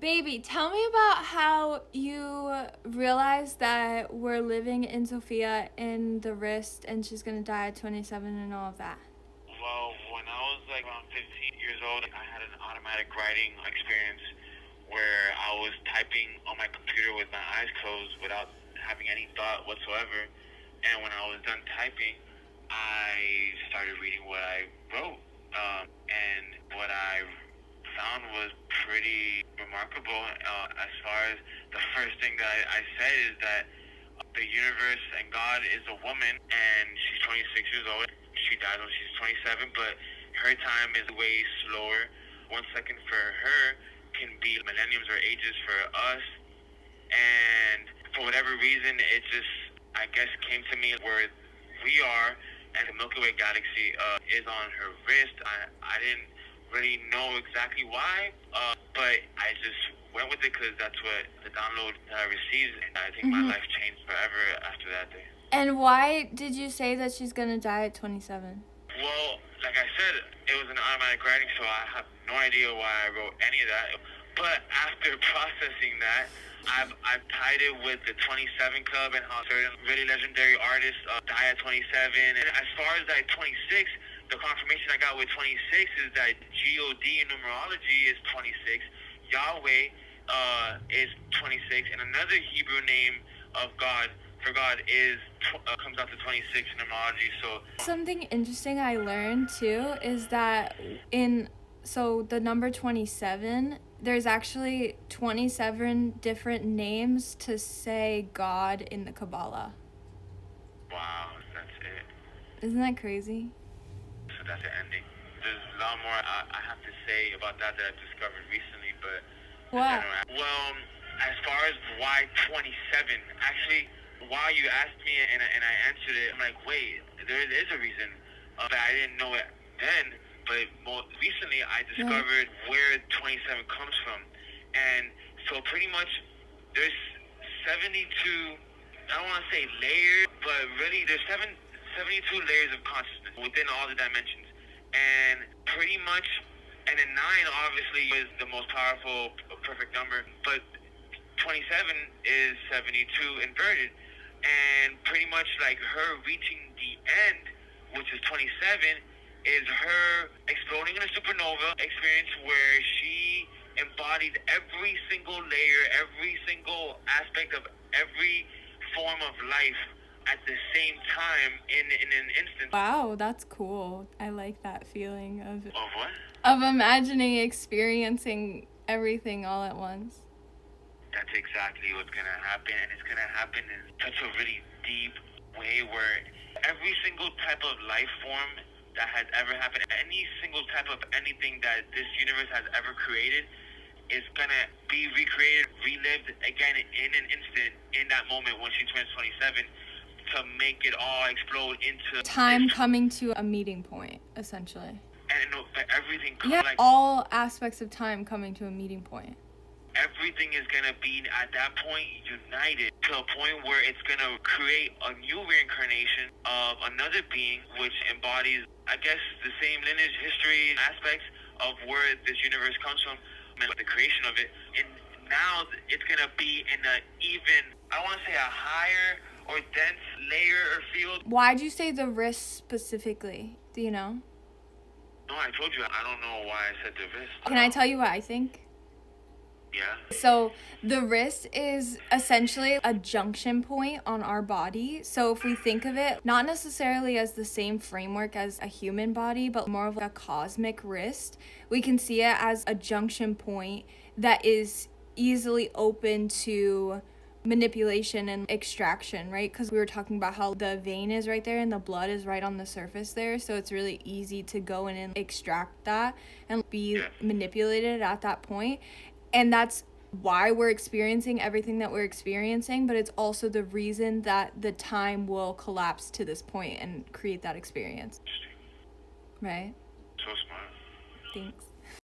Baby, tell me about how you realized that we're living in Sophia in the wrist and she's gonna die at 27 and all of that. Well, when I was like around 15 years old, I had an automatic writing experience where I was typing on my computer with my eyes closed without having any thought whatsoever. And when I was done typing, I started reading what I wrote. And what I found was pretty remarkable. As far as the first thing that I said is that the universe and God is a woman, and she's 26 years old. She dies when she's 27, but her time is way slower. 1 second for her can be millenniums or ages for us. And for whatever reason, it just, I guess, came to me where we are, and the Milky Way galaxy is on her wrist. I didn't really know exactly why, but I just went with it because that's what the download that I received, and I think my life changed forever after that day. And why did you say that she's gonna die at 27? Well, like I said, it was an automatic writing, so I have no idea why I wrote any of that. But after processing that, I've tied it with the 27 Club and how certain really legendary artists die at 27. And as far as that 26, the confirmation I got with 26 is that God in numerology is 26. Yahweh is 26, and another Hebrew name of God for God is comes out to 26 in numerology. So Something interesting I learned too is that the number 27, there's actually 27 different names to say God in the Kabbalah. wow, that's it. Isn't that crazy? So that's the ending. There's a lot more I have to say about that I've discovered recently, but What? well, as far as why 27, actually, while you asked me and I answered it, I'm like, wait, there is a reason. But I didn't know it then. But more recently, I discovered where 27 comes from, and so pretty much there's 72. I don't want to say layers, but really there's 72 layers of consciousness within all the dimensions, and pretty much, and then 9 obviously is the most powerful, perfect number, but 27 is 72 inverted, and pretty much like her reaching the end, which is 27, is her exploding in a supernova experience where she embodied every single layer, every single aspect of every form of life at the same time in an instant. Wow, that's cool. I like that feeling of Of what? imagining experiencing everything all at once. That's exactly what's going to happen, and it's going to happen in such a really deep way where every single type of life form that has ever happened, any single type of anything that this universe has ever created is going to be recreated, relived again in an instant, in that moment when she turns 27, to make it all explode into Time coming to a meeting point, essentially. And everything Yeah, like all aspects of time coming to a meeting point. everything is going to be at that point united to a point where it's going to create a new reincarnation of another being which embodies, I guess, the same lineage, history, aspects of where this universe comes from and the creation of it. And now it's going to be in an even, I don't want to say a higher or dense layer or field. Why'd you say the wrist specifically? Do you know? No, I told you, I don't know why I said the wrist. Can I tell you what I think? Yeah. So the wrist is essentially a junction point on our body. So if we think of it, not necessarily as the same framework as a human body, but more of like a cosmic wrist, we can see it as a junction point that is easily open to manipulation and extraction, right? Because we were talking about how the vein is right there and the blood is right on the surface there, so it's really easy to go in and extract that and be manipulated at that point. And that's why we're experiencing everything that we're experiencing, but it's also the reason that the time will collapse to this point and create that experience. Right? So smart. Thanks.